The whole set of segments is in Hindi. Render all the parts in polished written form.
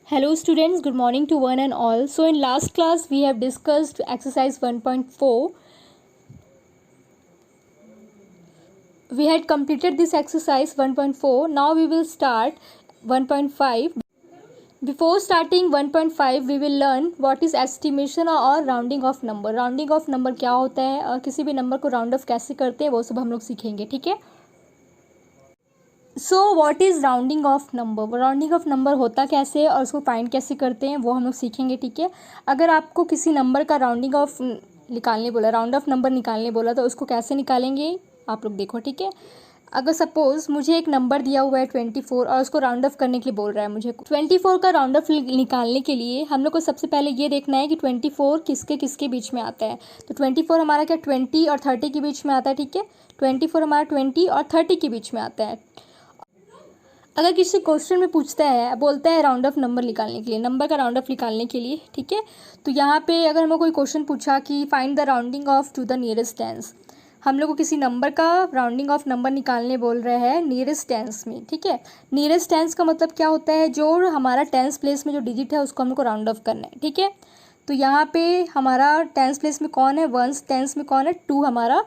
Hello students, good morning to one and all. So in last class we have discussed exercise 1.4. We had completed this exercise 1.4. Now we will start 1.5. Before starting 1.5 we will learn what is estimation और rounding of number. Rounding of number क्या होता है और किसी भी नंबर को राउंड ऑफ कैसे करते हैं वो सब हम लोग सीखेंगे, ठीक है। So what is rounding off number. Rounding off number होता कैसे और उसको फाइंड कैसे करते हैं वो हम लोग सीखेंगे, ठीक है। अगर आपको किसी नंबर का राउंडिंग ऑफ निकालने बोला, राउंड ऑफ नंबर निकालने बोला, तो उसको कैसे निकालेंगे आप लोग देखो, ठीक है। अगर सपोज़ मुझे एक नंबर दिया हुआ है 24 और उसको राउंड ऑफ करने के लिए बोल रहा है मुझे 24 का राउंड ऑफ निकालने के लिए हम लोग को सबसे पहले ये देखना है कि 24 किसके किसके बीच में आता है। तो 24 हमारा क्या 20 और 30 के बीच में आता है, ठीक है। 24 हमारा 20 और 30 के बीच में आता है। अगर किसी क्वेश्चन में पूछता है, बोलता है राउंड ऑफ नंबर निकालने के लिए, नंबर का राउंड ऑफ निकालने के लिए, ठीक है। तो यहाँ पे अगर हमें कोई क्वेश्चन पूछा कि find the rounding off to the nearest tens, हम लोग को किसी नंबर का राउंडिंग ऑफ नंबर निकालने बोल रहे हैं नियरेस्ट टेंस में, ठीक है। नियरेस्ट टेंस का मतलब क्या होता है, जो हमारा टेंस प्लेस में जो डिजिट है उसको हम लोग को राउंड ऑफ करना है, ठीक है। तो यहाँ पे हमारा टेंस प्लेस में कौन है, वंस टेंस में कौन है, 2 हमारा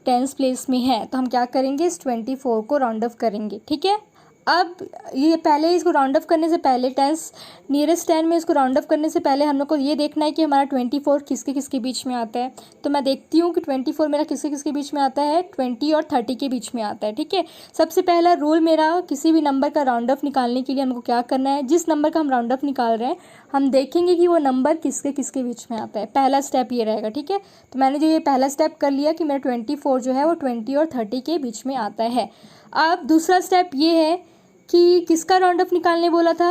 टेंस प्लेस में है। तो हम क्या करेंगे, इस 24 को राउंड ऑफ करेंगे, ठीक है। अब ये पहले इसको राउंड ऑफ करने से पहले टेंस नियरेस्ट 10 में इसको राउंड ऑफ करने से पहले हम लोग को ये देखना है कि हमारा 24 किसके किसके बीच में आता है। तो मैं देखती हूँ कि 24 मेरा किसके किसके बीच में आता है, 20 और 30 के बीच में आता है, ठीक है। सबसे पहला रूल मेरा किसी भी नंबर का राउंड ऑफ निकालने के लिए हमको क्या करना है, जिस नंबर का हम राउंड ऑफ निकाल रहे हैं हम देखेंगे कि वो नंबर किसके किसके बीच में आता है। पहला स्टेप ये रहेगा, ठीक है। तो मैंने जो ये पहला स्टेप कर लिया कि मेरा 24 जो है वो 20 और 30 के बीच में आता है। अब दूसरा स्टेप ये है कि किसका राउंड ऑफ निकालने बोला था,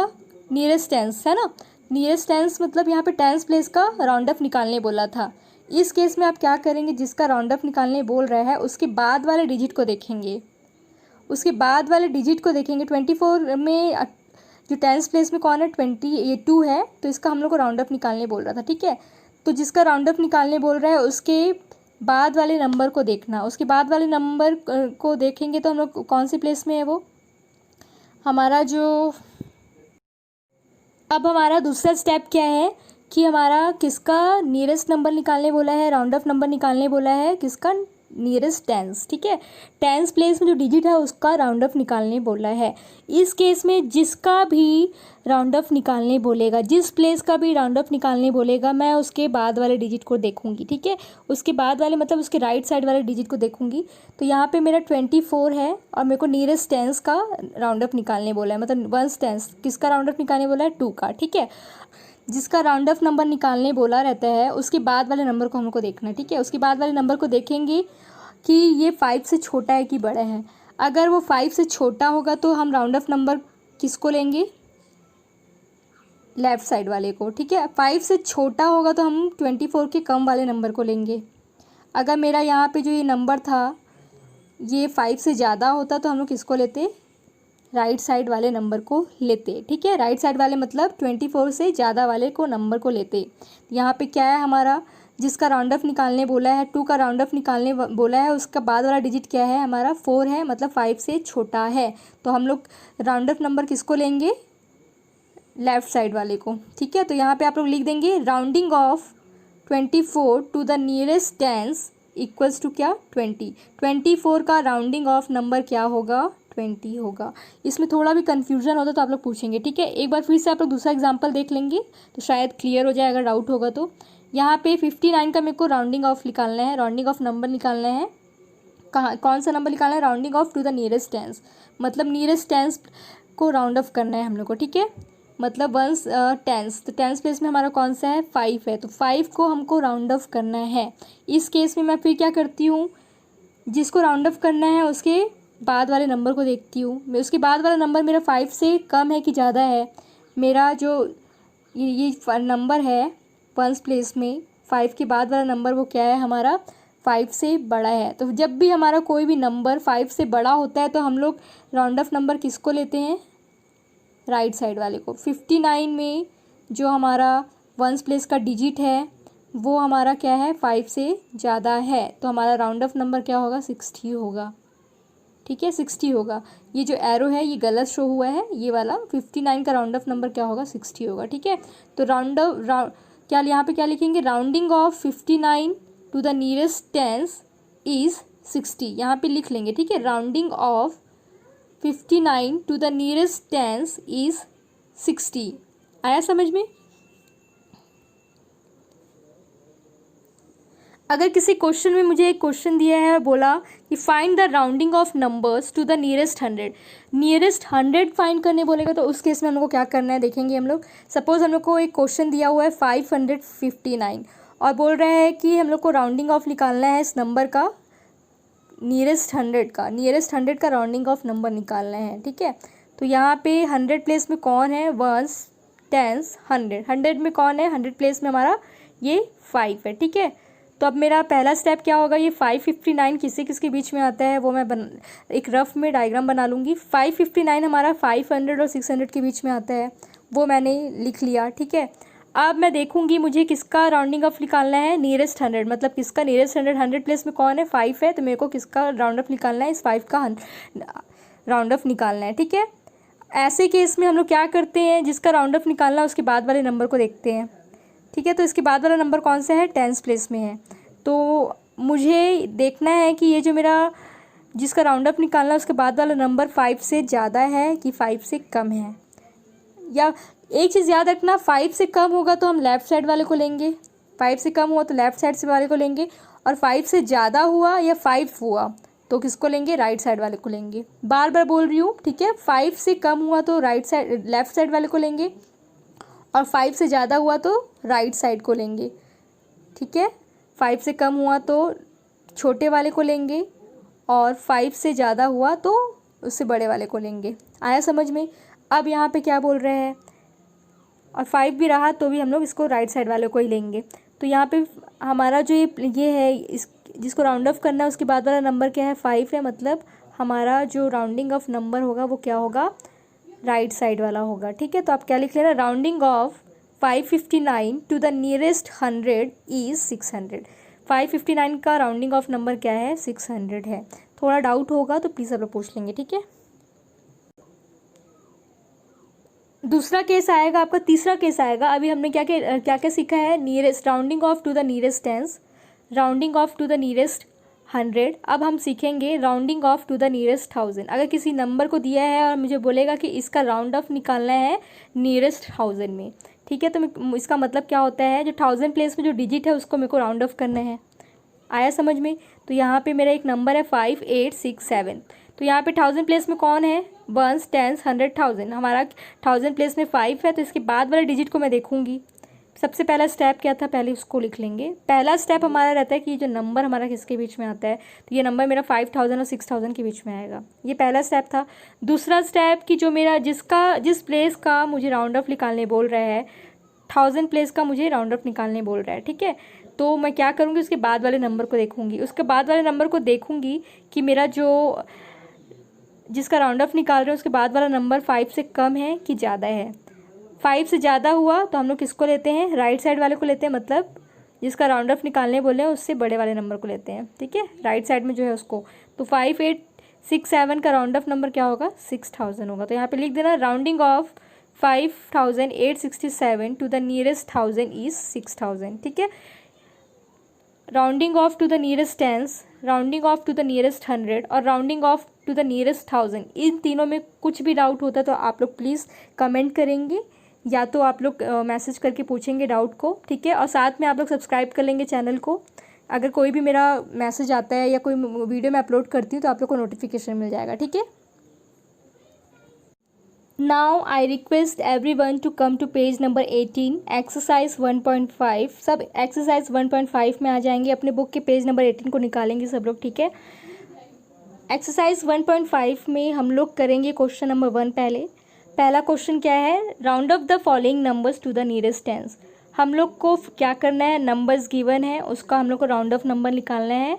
नियरेस्ट टेंस, है ना। नियरेस्ट टेंस मतलब यहाँ पे टेंस प्लेस का राउंड ऑफ निकालने बोला था। इस केस में आप क्या करेंगे, जिसका राउंड ऑफ निकालने बोल रहा है उसके बाद वाले डिजिट को देखेंगे, उसके बाद वाले डिजिट को देखेंगे। 24 में जो टेंस प्लेस में कौन है, 20, ये 2 है, तो इसका हम लोग को राउंड ऑफ निकालने बोल रहा था, ठीक है। तो जिसका राउंड ऑफ निकालने बोल रहा है उसके बाद वाले नंबर को देखना, उसके बाद वाले नंबर को देखेंगे तो हम लोग कौन सी प्लेस में है वो हमारा जो। अब हमारा दूसरा स्टेप क्या है कि हमारा किसका नियरेस्ट नंबर निकालने बोला है, राउंड ऑफ नंबर निकालने बोला है, किसका नियरेस्ट टेंस, ठीक है। टेंस प्लेस में जो डिजिट है उसका राउंड ऑफ निकालने बोला है। इस केस में जिसका भी राउंड ऑफ निकालने बोलेगा, जिस प्लेस का भी राउंड ऑफ निकालने बोलेगा, मैं उसके बाद वाले डिजिट को देखूंगी, ठीक है। उसके बाद वाले मतलब उसके राइट साइड वाले डिजिट को देखूंगी। तो यहाँ पे मेरा 24 है और मेरे को नियरेस्ट टेंस का राउंड ऑफ निकालने बोला है, मतलब वंस टेंस किसका राउंड ऑफ निकालने बोला है, 2 का, ठीक है। जिसका राउंड ऑफ नंबर निकालने बोला रहता है उसके बाद वाले नंबर को हमको देखना है, ठीक है। उसके बाद वाले नंबर को देखेंगे कि ये 5 से छोटा है कि बड़ा है। अगर वो 5 से छोटा होगा तो हम राउंड ऑफ नंबर किसको लेंगे, लेफ़्ट साइड वाले को, ठीक है। 5 से छोटा होगा तो हम 24 के कम वाले नंबर को लेंगे। अगर मेरा यहाँ पे जो ये नंबर था ये 5 से ज़्यादा होता तो हम लोग किसको लेते, राइट साइड वाले नंबर को लेते, ठीक है। राइट साइड वाले मतलब 24 से ज़्यादा वाले को नंबर को लेते। यहाँ पे क्या है हमारा, जिसका राउंड ऑफ निकालने बोला है, 2 का राउंड ऑफ निकालने बोला है, उसका बाद वाला डिजिट क्या है हमारा, 4 है, मतलब 5 से छोटा है। तो हम लोग राउंड ऑफ नंबर किसको लेंगे, लेफ़्ट साइड वाले को, ठीक है। तो यहाँ पे आप लोग लिख देंगे rounding off 24 to the nearest tens equals to क्या, 20। 24 का राउंडिंग ऑफ नंबर क्या होगा, 20 होगा। इसमें थोड़ा भी कन्फ्यूजन होता तो आप लोग पूछेंगे, ठीक है। एक बार फिर से आप लोग दूसरा एग्जांपल देख लेंगे तो शायद क्लियर हो जाए अगर डाउट होगा तो। यहाँ पे 59 का मेरे को राउंडिंग ऑफ निकालना है, राउंडिंग ऑफ नंबर निकालना है। कहाँ, कौन सा नंबर निकालना है, rounding off to the nearest tens, मतलब नियरेस्ट टेंस को राउंड ऑफ करना है हम लोग को, ठीक है। मतलब वंस टेंस, तो टेंस प्लेस में हमारा कौन सा है, 5 है, तो 5 को हमको राउंड ऑफ करना है। इस केस में मैं फिर क्या करती हूँ, जिसको राउंड ऑफ करना है उसके बाद वाले नंबर को देखती हूँ। मैं उसके बाद वाला नंबर मेरा 5 से कम है कि ज़्यादा है, मेरा जो ये नंबर है वंस प्लेस में 5 के बाद वाला नंबर वो क्या है हमारा, 5 से बड़ा है। तो जब भी हमारा कोई भी नंबर 5 से बड़ा होता है तो हम लोग राउंड ऑफ नंबर किसको लेते हैं, राइट साइड वाले को। 59 में जो हमारा वंस प्लेस का डिजिट है वो हमारा क्या है, 5 से ज़्यादा है, तो हमारा राउंड ऑफ नंबर क्या होगा, 60 होगा, ठीक। ठीक है, 60 होगा। ये जो एरो है ये गलत शो हुआ है, ये वाला 59 का राउंड ऑफ नंबर क्या होगा, 60 होगा। ठीक है, तो क्या यहाँ पे क्या लिखेंगे, rounding off 59 to the nearest tens is 60, यहाँ पे लिख लेंगे। ठीक है, rounding off 59 to the nearest tens is 60। आया समझ में? अगर किसी क्वेश्चन में मुझे एक क्वेश्चन दिया है और बोला कि find the rounding off numbers to the nearest 100, nearest 100 find करने बोलेगा, तो उस केस में हम लोग को क्या करना है देखेंगे हम लोग। सपोज हम लोग को एक क्वेश्चन दिया हुआ है 559 और बोल रहे हैं कि हम लोग को राउंडिंग ऑफ निकालना है इस नंबर का, नियरेस्ट 100 का राउंडिंग ऑफ नंबर निकालना है। ठीक है, तो यहाँ पे 100 प्लेस में कौन है, 1s 10s 100 में कौन है, 100 प्लेस में हमारा ये 5 है। ठीक है, तो अब मेरा पहला स्टेप क्या होगा, ये 559 किसके बीच में आता है वो मैं एक रफ में डायग्राम बना लूँगी। 559 हमारा 500 और 600 के बीच में आता है, वो मैंने लिख लिया। ठीक है, अब मैं देखूंगी मुझे किसका राउंडिंग ऑफ निकालना है, नियरेस्ट 100, मतलब किसका नियरेस्ट 100 प्लेस में कौन है, 5 है, तो मेरे को किसका राउंड ऑफ निकालना है, इस 5 का राउंड ऑफ निकालना है। ठीक है, ऐसे केस में हम लोग क्या करते हैं, जिसका राउंड ऑफ निकालना है उसके बाद वाले नंबर को देखते हैं। ठीक है, तो इसके बाद वाला नंबर कौन सा है, 10s प्लेस में है, तो मुझे देखना है कि ये जो मेरा जिसका राउंड ऑफ निकालना है उसके बाद वाला नंबर 5 से ज़्यादा है कि 5 से कम है। या एक चीज़ याद रखना, 5 से कम होगा तो हम लेफ़्ट साइड वाले को लेंगे, 5 से कम हुआ तो लेफ़्ट साइड से वाले को लेंगे, और 5 से ज़्यादा हुआ या 5 हुआ तो किसको लेंगे, राइट साइड वाले को लेंगे। बार बार बोल रही हूँ, ठीक है, 5 से कम हुआ तो लेफ़्ट साइड वाले को लेंगे, और 5 से ज़्यादा हुआ तो राइट साइड को लेंगे। ठीक है, 5 से कम हुआ तो छोटे वाले को लेंगे, और 5 से ज़्यादा हुआ तो उससे बड़े वाले को लेंगे। आया समझ में? अब यहाँ पे क्या बोल रहे हैं, और 5 भी रहा तो भी हम लोग इसको राइट साइड वाले को ही लेंगे। तो यहाँ पे हमारा जो ये है, इस जिसको राउंड ऑफ करना है उसके बाद वाला नंबर क्या है, 5 है, मतलब हमारा जो राउंडिंग ऑफ नंबर होगा वो क्या होगा, राइट साइड वाला होगा। ठीक है, तो आप क्या लिख लेना, rounding off 559 to the nearest 100 is 600। 559 का राउंडिंग ऑफ नंबर क्या है, 600 है। थोड़ा डाउट होगा तो प्लीज़ आप लोग पूछ लेंगे। ठीक है, दूसरा केस आएगा आपका, तीसरा केस आएगा। अभी हमने क्या क्या सीखा है, nearest, rounding off to the nearest 10, rounding off to the nearest 100। अब हम सीखेंगे rounding off to the nearest 1000। अगर किसी नंबर को दिया है और मुझे बोलेगा कि इसका राउंड ऑफ निकालना है नियरेस्ट 1000 में, ठीक है, तो इसका मतलब क्या होता है, जो 1000 प्लेस में जो डिजिट है उसको मेरे को राउंड ऑफ करना है। आया समझ में? तो यहाँ पे मेरा एक नंबर है 5867, तो यहाँ पे 1000 प्लेस में कौन है, 1s 10s 100 1000, हमारा 1000 प्लेस में 5 है, तो इसके बाद वाले डिजिट को मैं देखूंगी। सबसे पहला स्टेप क्या था, पहले उसको लिख लेंगे। पहला स्टेप हमारा रहता है कि जो नंबर हमारा किसके बीच में आता है, तो ये नंबर मेरा 5000 और 6000 के बीच में आएगा। ये पहला स्टेप था। दूसरा स्टेप कि जो मेरा जिस प्लेस का मुझे राउंड ऑफ निकालने बोल रहा है, 1000 प्लेस का मुझे राउंड ऑफ निकालने बोल रहा है। ठीक है, तो मैं क्या करूँगी, उसके बाद वाले नंबर को देखूँगी। उसके बाद वाले नंबर को देखूँगी कि मेरा जो जिसका राउंड ऑफ निकाल रहे हैं उसके बाद वाला नंबर 5 से कम है कि ज़्यादा है। 5 से ज़्यादा हुआ तो हम लोग किसको लेते हैं, राइट साइड वाले को लेते हैं, मतलब जिसका राउंड ऑफ निकालने बोले हैं उससे बड़े वाले नंबर को लेते हैं। ठीक है, राइट साइड में जो है उसको। तो 5867 का राउंड ऑफ नंबर क्या होगा, 6000 होगा। तो यहाँ पे लिख देना, rounding off 5867 to the nearest 1000 is 6000। ठीक है, rounding off to the nearest 10s, rounding off to the nearest 100 और rounding off to the nearest 1000, इन तीनों में कुछ भी डाउट होता है तो आप लोग प्लीज़ कमेंट करेंगे, या तो आप लोग मैसेज करके पूछेंगे डाउट को। ठीक है, और साथ में आप लोग सब्सक्राइब कर लेंगे चैनल को। अगर कोई भी मेरा मैसेज आता है या कोई वीडियो मैं अपलोड करती हूँ तो आप लोग को नोटिफिकेशन मिल जाएगा। ठीक है, Now I request everyone to come to page number 18, exercise 1.5। सब एक्सरसाइज 1.5 में आ जाएंगे, अपने बुक के पेज नंबर 18 को निकालेंगे सब लोग। ठीक है, एक्सरसाइज 1.5 में हम लोग करेंगे क्वेश्चन नंबर 1। पहला क्वेश्चन क्या है, round off the following numbers to the nearest 10s। हम लोग को क्या करना है, नंबर्स गिवन है उसका हम लोग को राउंड ऑफ नंबर निकालना है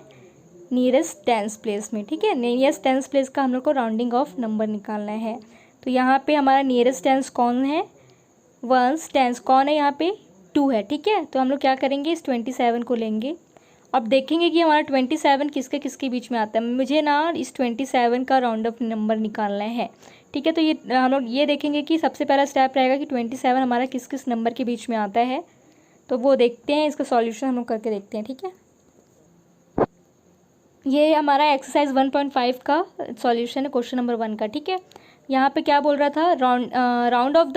नियरेस्ट 10s प्लेस में। ठीक है, नियरेस्ट 10s प्लेस का हम लोग को राउंडिंग ऑफ नंबर निकालना है। तो यहाँ पे हमारा नियरेस्ट 10s कौन है, 1s 10s कौन है, यहाँ पे 2 है। ठीक है, तो हम लोग क्या करेंगे, इस 27 को लेंगे अब देखेंगे कि हमारा 27 किसके किसके बीच में आता है। मुझे ना इस 27 का राउंड ऑफ नंबर निकालना है, ठीक है। तो ये हम लोग ये देखेंगे कि सबसे पहला स्टेप रहेगा कि 27 हमारा किस किस नंबर के बीच में आता है। तो वो देखते हैं, इसका सॉल्यूशन हम लोग करके देखते हैं, ठीक है। ये हमारा एक्सरसाइज 1.5 का सॉल्यूशन है क्वेश्चन नंबर 1 का, ठीक है। यहाँ पे क्या बोल रहा था, round off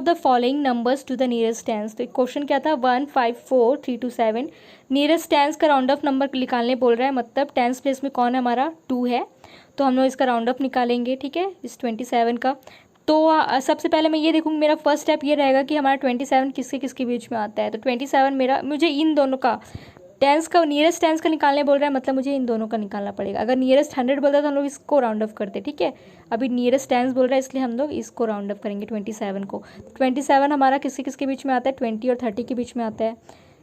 the following numbers to the nearest tens. तो क्वेश्चन क्या था, 1 5 4 3 2 7। नियरेस्ट टेंस का राउंड ऑफ नंबर निकालने बोल रहा है, मतलब टेंस प्लेस में कौन है हमारा, 2 है। तो हम लोग इसका राउंड ऑफ निकालेंगे, ठीक है, इस 27 का। तो सबसे पहले मैं ये देखूँगी, मेरा फर्स्ट स्टेप ये रहेगा कि हमारा 27 किसके किसके बीच में आता है। तो 27 मुझे इन दोनों का टेंस का नियरेस्ट टेंस का निकालने बोल रहा है, मतलब मुझे इन दोनों का निकालना पड़ेगा। अगर नियरेस्ट 100 बोलता है तो हम लोग इसको राउंड ऑफ करते, ठीक है। अभी नियरेस्ट टेंस बोल रहा है इसलिए हम लोग इसको राउंड ऑफ करेंगे 27 को। 27 हमारा किसके किसके बीच में आता है, 20 और 30 के बीच में आता है।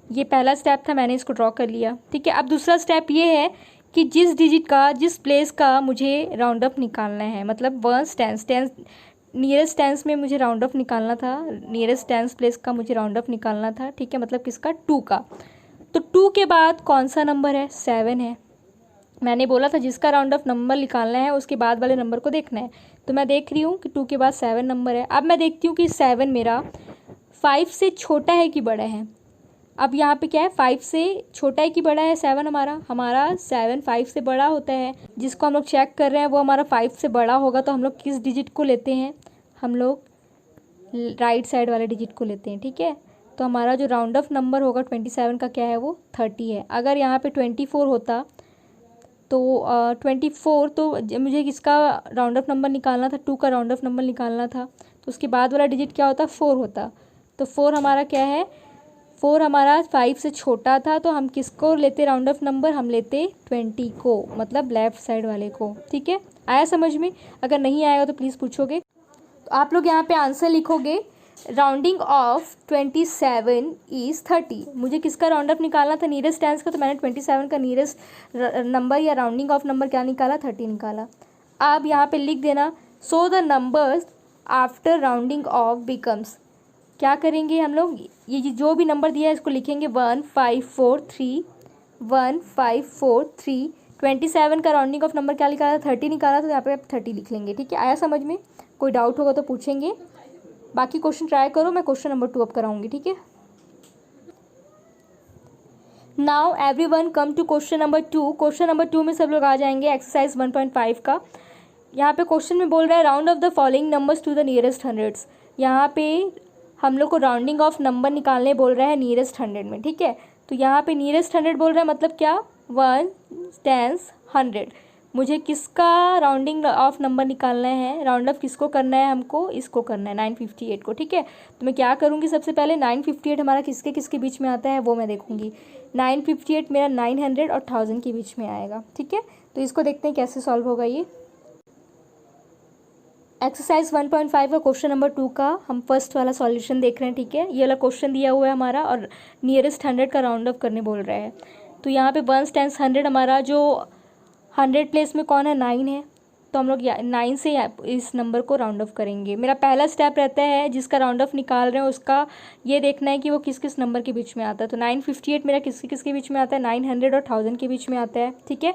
ये पहला स्टेप था, मैंने इसको ड्रॉ कर लिया, ठीक है। अब दूसरा स्टेप ये है कि जिस डिजिट का, जिस प्लेस का मुझे राउंड ऑफ निकालना है, मतलब वर्स्ट टेंस नियरेस्ट टेंस में मुझे राउंड ऑफ निकालना था, नियरेस्ट टेंस प्लेस का मुझे राउंड ऑफ निकालना था, ठीक है, मतलब किसका, 2 का। तो 2 के बाद कौन सा नंबर है, 7 है। मैंने बोला था जिसका राउंड ऑफ नंबर निकालना है उसके बाद वाले नंबर को देखना है। तो मैं देख रही हूँ कि 2 के बाद 7 नंबर है। अब मैं देखती हूँ कि 7 मेरा 5 से छोटा है कि बड़ा है। अब यहाँ पे क्या है, 5 से छोटा है कि बड़ा है 7, हमारा 7 5 से बड़ा होता है। जिसको हम लोग चेक कर रहे हैं वो हमारा 5 से बड़ा होगा, तो हम लोग किस डिजिट को लेते हैं, हम लोग राइट साइड वाले डिजिट को लेते हैं, ठीक है। तो हमारा जो राउंड ऑफ नंबर होगा 27 का क्या है, वो 30 है। अगर यहाँ पे 24 होता तो 24, तो मुझे किसका राउंड ऑफ नंबर निकालना था, 2 का राउंड ऑफ नंबर निकालना था। तो उसके बाद वाला डिजिट क्या होता, 4 होता। तो 4 हमारा क्या है, 4 हमारा 5 से छोटा था, तो हम किसको लेते राउंड ऑफ नंबर, हम लेते 20 को, मतलब लेफ़्ट साइड वाले को, ठीक है। आया समझ में? अगर नहीं आएगा तो प्लीज़ पूछोगे। तो आप लोग यहाँ पे आंसर लिखोगे, राउंडिंग ऑफ 27 इज़ 30। मुझे किसका राउंड ऑफ निकालना था, नियरेस्ट टेंस का, तो मैंने 27 का नियरेस्ट नंबर या राउंडिंग ऑफ नंबर क्या निकाला, 30 निकाला। अब यहाँ पे लिख देना, so the numbers after rounding off becomes. क्या करेंगे हम लोग, ये जो भी नंबर दिया है इसको लिखेंगे 1 5 4 3, 1 5 4 3। 27 का राउंडिंग ऑफ नंबर क्या निकाला था, 30 निकाला, तो यहाँ पे आप 30 लिख लेंगे, ठीक है। आया समझ में? कोई डाउट होगा तो पूछेंगे, बाकी क्वेश्चन ट्राई करो। मैं क्वेश्चन नंबर 2 अब कराऊंगी, ठीक है। Now everyone come to question number 2। Question number 2 में सब लोग आ जाएंगे, एक्सरसाइज 1.5 का। यहाँ पे क्वेश्चन में बोल रहा है, round off the following numbers to the nearest hundreds. यहाँ पे हम लोग को राउंडिंग ऑफ नंबर निकालने बोल रहा है नियरेस्ट 100 में, ठीक है। तो यहाँ पे नियरेस्ट 100 बोल रहा है, मतलब क्या, 1 10 100। मुझे किसका राउंडिंग ऑफ नंबर निकालना है, राउंड ऑफ किसको करना है, हमको इसको करना है 958 को, ठीक है। तो मैं क्या करूँगी, सबसे पहले 958 हमारा किसके किसके बीच में आता है वो मैं देखूँगी। 958 मेरा 900 और 1000 के बीच में आएगा, ठीक है। तो इसको देखते हैं कैसे सॉल्व होगा ये। एक्सरसाइज 1.5 का क्वेश्चन नंबर 2 का हम फर्स्ट वाला सॉल्यूशन देख रहे हैं, ठीक है। ये वाला क्वेश्चन दिया हुआ है हमारा और नियरेस्ट 100 का राउंड ऑफ करने बोल रहा है। तो यहाँ पे 1 10 100 हमारा जो 100 प्लेस में कौन है, 9 है। तो हम लोग 9 से इस नंबर को राउंड ऑफ करेंगे। मेरा पहला स्टेप रहता है जिसका राउंड ऑफ निकाल रहे हैं उसका ये देखना है कि वो किस किस नंबर के बीच में आता है। तो 958 मेरा किसके किसके बीच में आता है, 900 और 1000 के बीच में आता है, ठीक है।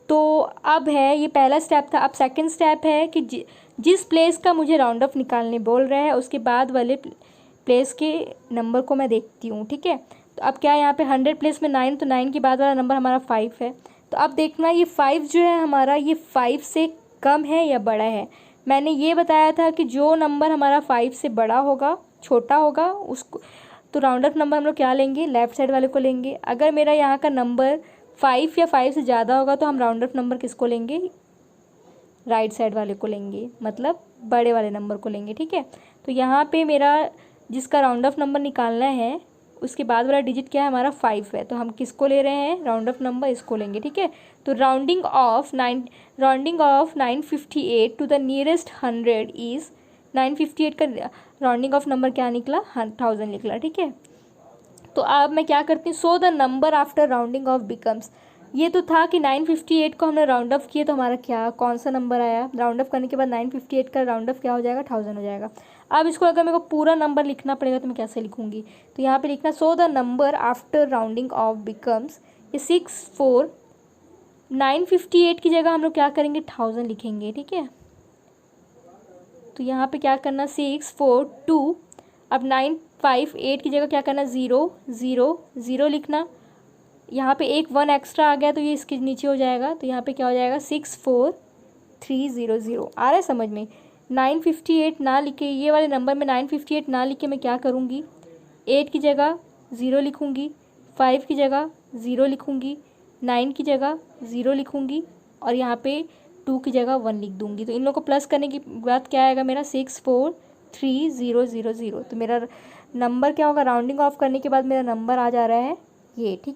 तो अब है, ये पहला स्टेप था। अब सेकंड स्टेप है कि जिस प्लेस का मुझे राउंड ऑफ निकालने बोल रहा है उसके बाद वाले प्लेस के नंबर को मैं देखती हूँ, ठीक है। तो अब क्या है, यहाँ पे 100 प्लेस में 9, तो 9 के बाद वाला नंबर हमारा 5 है। तो अब देखना ये 5 जो है हमारा, ये 5 से कम है या बड़ा है। मैंने ये बताया था कि जो नंबर हमारा 5 से बड़ा होगा, छोटा होगा, उसको तो राउंड ऑफ नंबर हम लोग क्या लेंगे, लेफ़्ट साइड वाले को लेंगे। अगर मेरा यहाँ का नंबर 5 या 5 से ज़्यादा होगा तो हम राउंड ऑफ नंबर किसको लेंगे, राइट साइड वाले को लेंगे, मतलब बड़े वाले नंबर को लेंगे, ठीक है। तो यहाँ पे मेरा जिसका राउंड ऑफ नंबर निकालना है उसके बाद वाला डिजिट क्या है, हमारा 5 है। तो हम किसको ले रहे हैं, राउंड ऑफ नंबर इसको लेंगे, ठीक है। तो rounding off 958 to the nearest 100 is 958 का राउंडिंग ऑफ नंबर क्या निकला, 1000 निकला, ठीक है। तो अब मैं क्या करती हूँ, so the number after rounding off becomes. ये तो था कि 958 को हमने राउंड ऑफ किया तो हमारा क्या, कौन सा नंबर आया, राउंड ऑफ करने के बाद 958 का राउंड ऑफ क्या हो जाएगा, 1000 हो जाएगा। अब इसको अगर मेरे को पूरा नंबर लिखना पड़ेगा तो मैं कैसे लिखूँगी, तो यहाँ पे लिखना so the number after rounding off becomes, ये 958 की जगह हम लोग क्या करेंगे 1000 लिखेंगे, ठीक है। तो यहाँ पे क्या करना 642, अब 958 की जगह क्या करना 0 0 0 लिखना, यहाँ पे एक 1 एक्स्ट्रा आ गया तो ये इसके नीचे हो जाएगा, तो यहाँ पे क्या हो जाएगा 64300। आ रहा है समझ में। 958 ना लिखे, ये वाले नंबर में 958 ना लिखे मैं क्या करूँगी, 8 की जगह 0 लिखूँगी, 5 की जगह 0 लिखूँगी, 9 की जगह 0 लिखूँगी और यहाँ पे 2 की जगह 1 लिख दूँगी। तो इन लोगों को प्लस करने के बाद क्या आएगा मेरा 64300। तो मेरा नंबर क्या होगा, राउंडिंग ऑफ करने के बाद मेरा नंबर आ जा रहा है ये, ठीक।